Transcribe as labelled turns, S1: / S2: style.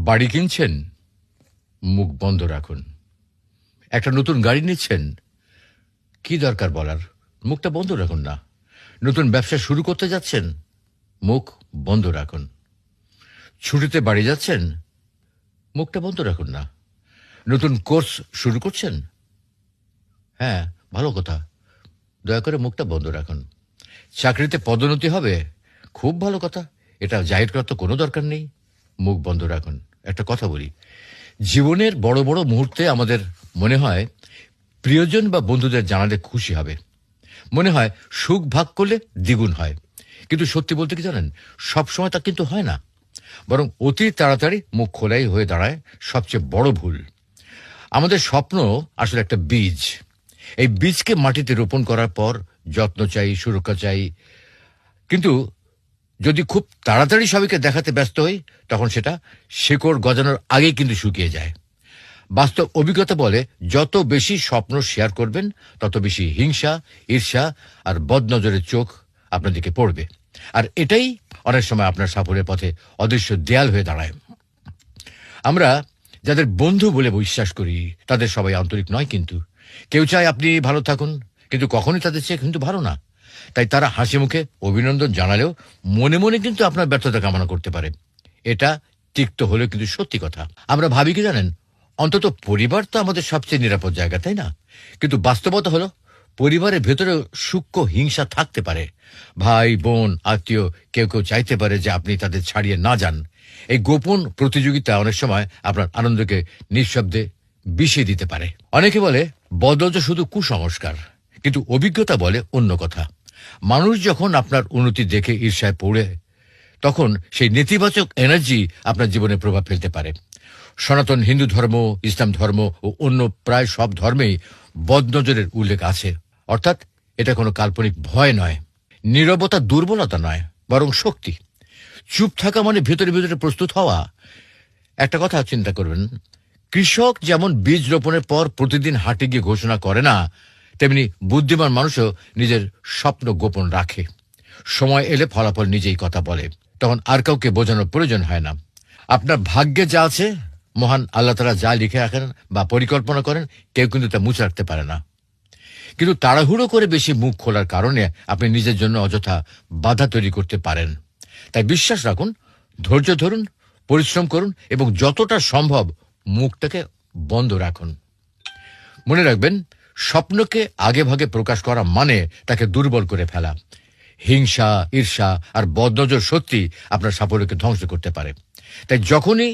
S1: বাড়ি কিনছেন, মুখ বন্ধ রাখুন। একটা নতুন গাড়ি নিচ্ছেন, কি দরকার বলার, মুখটা বন্ধ রাখুন না। নতুন ব্যবসা শুরু করতে যাচ্ছেন, মুখ বন্ধ রাখুন। ছুটিতে বাড়ি যাচ্ছেন, মুখটা বন্ধ রাখুন না। নতুন কোর্স শুরু করছেন, হ্যাঁ ভালো কথা, দয়া করে মুখটা বন্ধ রাখুন। চাকরিতে পদোন্নতি হবে, খুব ভালো কথা, এটা জাহির করার তো কোনো দরকার নেই, মুখ বন্ধ রাখুন। একটা কথা বলি, জীবনের বড় বড় মুহূর্তে আমাদের মনে হয় প্রিয়জন বা বন্ধুদের জানালে খুশি হবে, মনে হয় সুখ ভাগ করলে দ্বিগুণ হয়। কিন্তু সত্যি বলতে কি জানেন, সবসময় তা কিন্তু হয় না, বরং অতি তাড়াতাড়ি মুখ খোলাই হয়ে দাঁড়ায় সবচেয়ে বড় ভুল। আমাদের স্বপ্ন আসলে একটা বীজ। এই বীজকে মাটিতে রোপণ করার পর যত্ন চাই, সুরক্ষা চাই। কিন্তু যদি খুব তাড়াতাড়ি সবাইকে দেখাতে ব্যস্ত হই, তখন সেটা শেকড় গজানোর আগেই কিন্তু শুকিয়ে যায়। বাস্তব অভিজ্ঞতা বলে, যত বেশি স্বপ্ন শেয়ার করবেন, তত বেশি হিংসা, ঈর্ষা আর বদনজরের চোখ আপনার দিকে পড়বে। আর এটাই অনেক সময় আপনার সাফল্যের পথে অদৃশ্য দেয়াল হয়ে দাঁড়ায়। আমরা যাদের বন্ধু বলে বিশ্বাস করি, তাদের সবাই আন্তরিক নয় কিন্তু। কেউ চায় আপনি ভালো থাকুন, কিন্তু কখনোই তাদের চেয়ে কিন্তু ভালো না। তাই তারা হাসি মুখে অভিনন্দন জানালেও মনে মনে কিন্তু আপনার ব্যর্থতা কামনা করতে পারে। এটা তিক্ত হলেও কিন্তু সত্যি কথা। আমরা ভাবি কি জানেন, অন্তত পরিবার তো আমাদের সবচেয়ে নিরাপদ জায়গা, তাই না? কিন্তু বাস্তবতা হলো, পরিবারের ভেতরে সূক্ষ্ম হিংসা থাকতে পারে। ভাই বোন আত্মীয় কেউ কেউ চাইতে পারে যে আপনি তাদের ছাড়িয়ে না যান। এই গোপন প্রতিযোগিতা অনেক সময় আপনার আনন্দকে নিঃশব্দে বিষিয়ে দিতে পারে। অনেকে বলে বদল তো শুধু কুসংস্কার, কিন্তু অভিজ্ঞতা বলে অন্য কথা। মানুষ যখন আপনার উন্নতি দেখে ঈর্ষায় পড়ে, তখন সেই নেতিবাচক এনার্জি আপনার জীবনে প্রভাব ফেলতে পারে। সনাতন হিন্দু ধর্ম, ইসলাম ধর্ম ও অন্য প্রায় সব ধর্মেই বদনজরের উল্লেখ আছে। অর্থাৎ এটা কোনো কাল্পনিক ভয় নয়, নীরবতা দুর্বলতা নয়, বরং শক্তি। চুপ থাকা মানে ভেতরে ভেতরে প্রস্তুত হওয়া। একটা কথা চিন্তা করবেন, কৃষক যেমন বীজ রোপণের পর প্রতিদিন হাটে গিয়ে ঘোষণা করে না, তেমনি বুদ্ধিমান মানুষও নিজের স্বপ্ন গোপন রাখে। সময় এলে ফলাফল নিজেই কথা বলে, তখন আর কাউকে বোঝানোর প্রয়োজন হয় না। আপনার ভাগ্যে যা আছে, মহান আল্লাহ তাআলা যা লিখে রাখেন বা পরিকল্পনা করেন, কেউ কিন্তু তা মুছে রাখতে পারে না। কিন্তু তাড়াহুড়ো করে বেশি মুখ খোলার কারণে আপনি নিজের জন্য অযথা বাধা তৈরি করতে পারেন। তাই বিশ্বাস রাখুন, ধৈর্য ধরুন, পরিশ্রম করুন এবং যতটা সম্ভব মুখটাকে বন্ধ রাখুন। মনে রাখবেন, স্বপ্নকে আগে ভাগে প্রকাশ করা মানে তাকে দুর্বল করে ফেলা। হিংসা, ঈর্ষা আর বদনজর সত্যি আপনার সাফল্যকে ধ্বংস করতে পারে। তাই যখনই